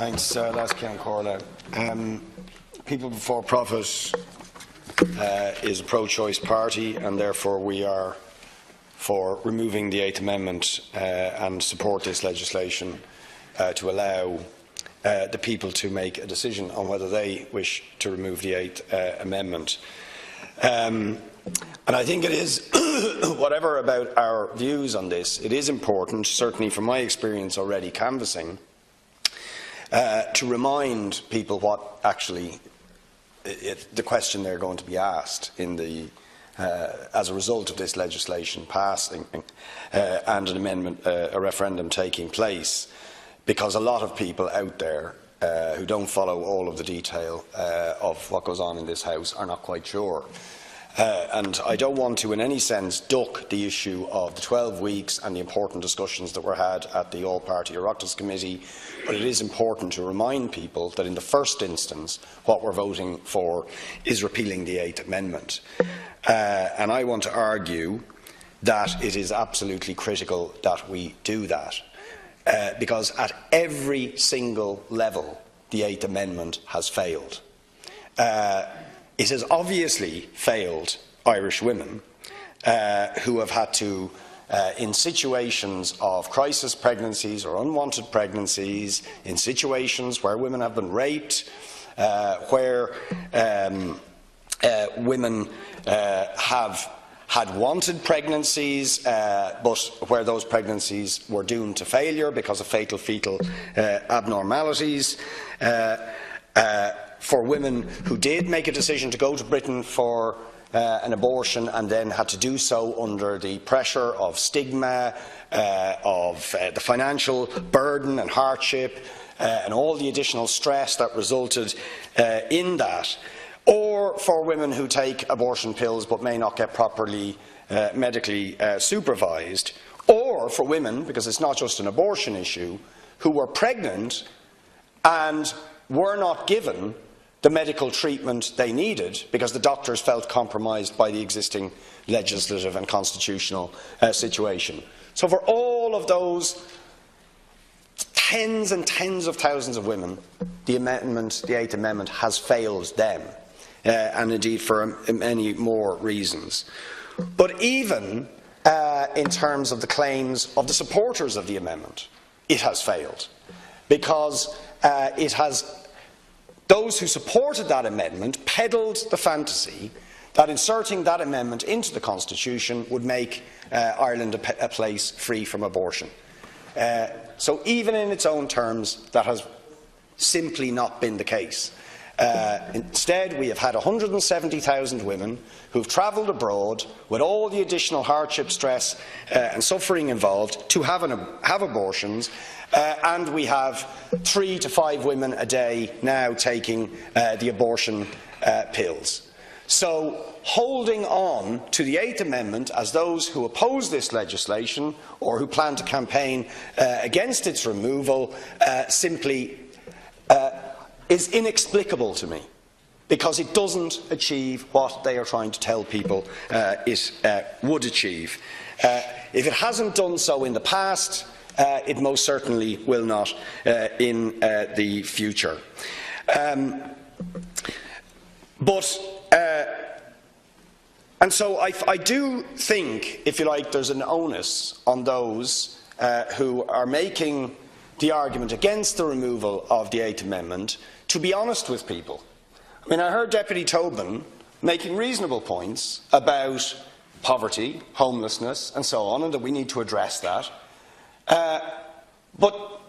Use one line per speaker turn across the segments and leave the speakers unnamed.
Thanks, Las Ceann Corla. People Before Profit is a pro-choice party, and therefore we are for removing the 8th Amendment and support this legislation to allow the people to make a decision on whether they wish to remove the 8th Amendment. And I think it is, whatever about our views on this, it is important, certainly from my experience already canvassing, to remind people what actually the question they're going to be asked in the, as a result of this legislation passing and an amendment, a referendum taking place, because a lot of people out there who don't follow all of the detail of what goes on in this House are not quite sure. And I don't want to in any sense duck the issue of the 12 weeks and the important discussions that were had at the All-Party Oireachtas Committee, but it is important to remind people that in the first instance what we're voting for is repealing the 8th Amendment. And I want to argue that it is absolutely critical that we do that, because at every single level the 8th Amendment has failed. It has obviously failed Irish women who have had to, in situations of crisis pregnancies or unwanted pregnancies, in situations where women have been raped, where women have had wanted pregnancies, but where those pregnancies were doomed to failure because of fatal fetal abnormalities, for women who did make a decision to go to Britain for an abortion and then had to do so under the pressure of stigma, of the financial burden and hardship, and all the additional stress that resulted in that, or for women who take abortion pills but may not get properly medically supervised, or for women, because it's not just an abortion issue, who were pregnant and were not given the medical treatment they needed because the doctors felt compromised by the existing legislative and constitutional situation. So for all of those tens and tens of thousands of women, the 8th Amendment has failed them, and indeed for many more reasons. But even in terms of the claims of the supporters of the amendment, it has failed, because those who supported that amendment peddled the fantasy that inserting that amendment into the Constitution would make Ireland a place free from abortion. So even in its own terms, that has simply not been the case. Instead, we have had 170,000 women who have travelled abroad with all the additional hardship, stress and suffering involved to have abortions, and we have 3 to 5 women a day now taking the abortion pills. So holding on to the 8th Amendment as those who oppose this legislation or who plan to campaign against its removal simply is inexplicable to me, because it doesn't achieve what they are trying to tell people it would achieve. If it hasn't done so in the past, it most certainly will not in the future. And so I do think, if you like, there's an onus on those who are making the argument against the removal of the 8th Amendment to be honest with people. I mean, I heard Deputy Tobin making reasonable points about poverty, homelessness and so on, and that we need to address that. But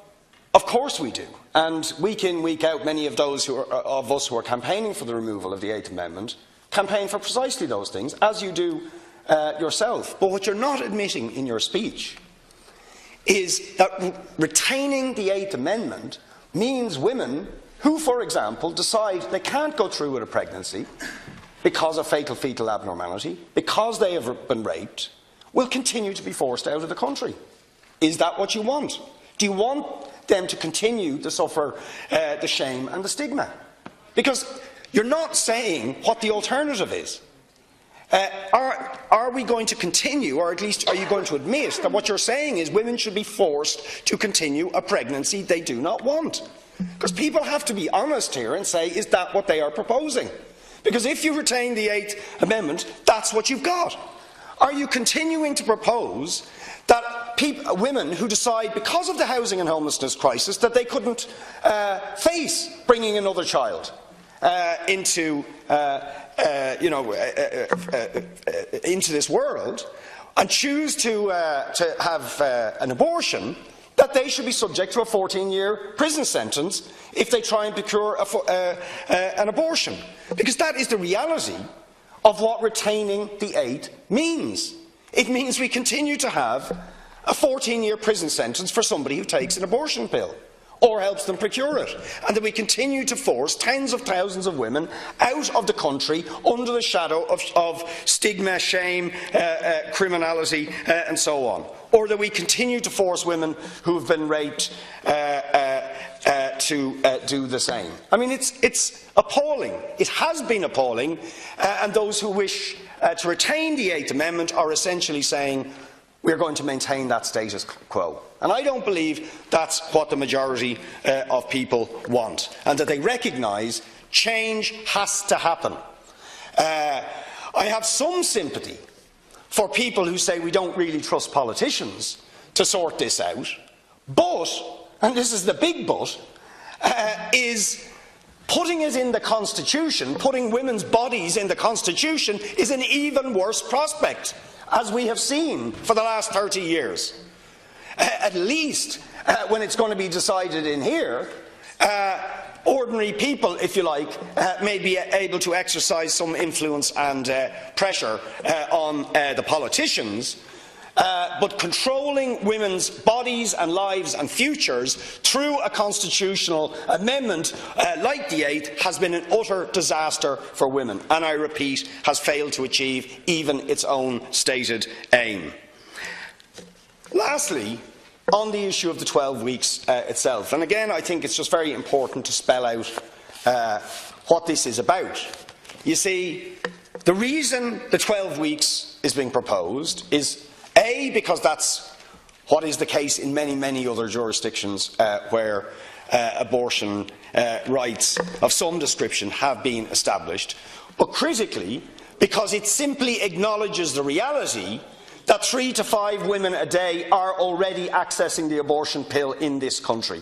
of course we do, and week in, week out, many of those of us who are campaigning for the removal of the 8th Amendment campaign for precisely those things, as you do yourself. But what you're not admitting in your speech is that retaining the 8th Amendment means women who, for example, decide they can't go through with a pregnancy because of fatal fetal abnormality, because they have been raped, will continue to be forced out of the country. Is that what you want? Do you want them to continue to suffer the shame and the stigma? Because you're not saying what the alternative is. Are we going to continue, or at least are you going to admit that what you're saying is women should be forced to continue a pregnancy they do not want? Because people have to be honest here and say, is that what they are proposing? Because if you retain the 8th Amendment, that's what you've got. Are you continuing to propose that women who decide, because of the housing and homelessness crisis, that they couldn't face bringing another child into this world and choose to have an abortion, that they should be subject to a 14-year prison sentence if they try and procure an abortion? Because that is the reality of what retaining the 8 means. It means we continue to have a 14-year prison sentence for somebody who takes an abortion pill or helps them procure it, and that we continue to force tens of thousands of women out of the country under the shadow of stigma, shame, criminality and so on, or that we continue to force women who have been raped to do the same. I mean, it's appalling. It has been appalling, and those who wish to retain the 8th Amendment are essentially saying we're going to maintain that status quo. And I don't believe that's what the majority of people want, and that they recognise change has to happen. I have some sympathy for people who say we don't really trust politicians to sort this out, but, and this is the big but, is putting it in the Constitution, putting women's bodies in the Constitution, is an even worse prospect, as we have seen for the last 30 years. At least, when it's going to be decided in here, ordinary people, if you like, may be able to exercise some influence and pressure on the politicians. But controlling women's bodies and lives and futures through a constitutional amendment like the 8th has been an utter disaster for women, and I repeat, has failed to achieve even its own stated aim. Lastly, on the issue of the 12 weeks itself, and again I think it's just very important to spell out what this is about. You see, the reason the 12 weeks is being proposed is A, because that's what is the case in many, many other jurisdictions where abortion rights of some description have been established, but critically because it simply acknowledges the reality that 3 to 5 women a day are already accessing the abortion pill in this country.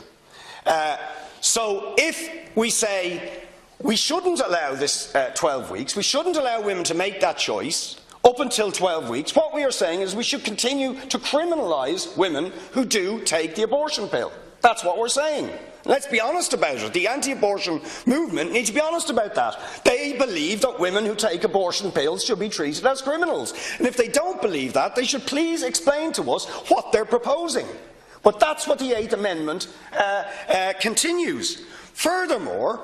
So if we say we shouldn't allow this 12 weeks, we shouldn't allow women to make that choice up until 12 weeks, what we are saying is we should continue to criminalise women who do take the abortion pill. That's what we're saying. Let's be honest about it. The anti-abortion movement need to be honest about that. They believe that women who take abortion pills should be treated as criminals. And if they don't believe that, they should please explain to us what they're proposing. But that's what the 8th Amendment continues. Furthermore,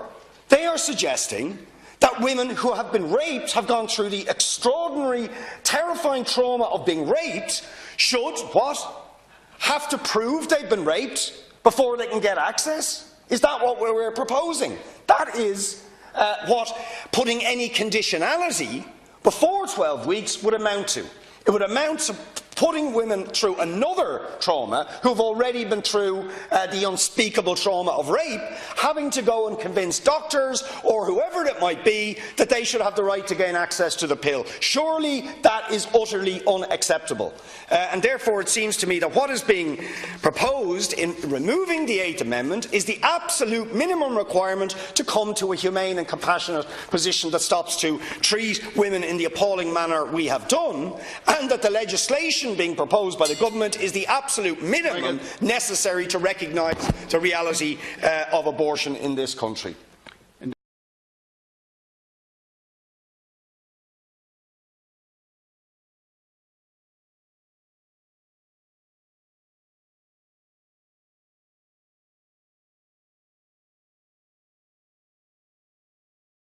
they are suggesting that women who have been raped, have gone through the extraordinary, terrifying trauma of being raped, should, what? Have to prove they've been raped before they can get access? Is that what we're proposing? That is what putting any conditionality before 12 weeks would amount to. It would amount to putting women through another trauma who have already been through the unspeakable trauma of rape, having to go and convince doctors or whoever it might be that they should have the right to gain access to the pill. Surely that is utterly unacceptable. And therefore it seems to me that what is being proposed in removing the 8th Amendment is the absolute minimum requirement to come to a humane and compassionate position that stops to treat women in the appalling manner we have done, and that the legislation being proposed by the government is the absolute minimum necessary to recognise the reality of abortion in this country.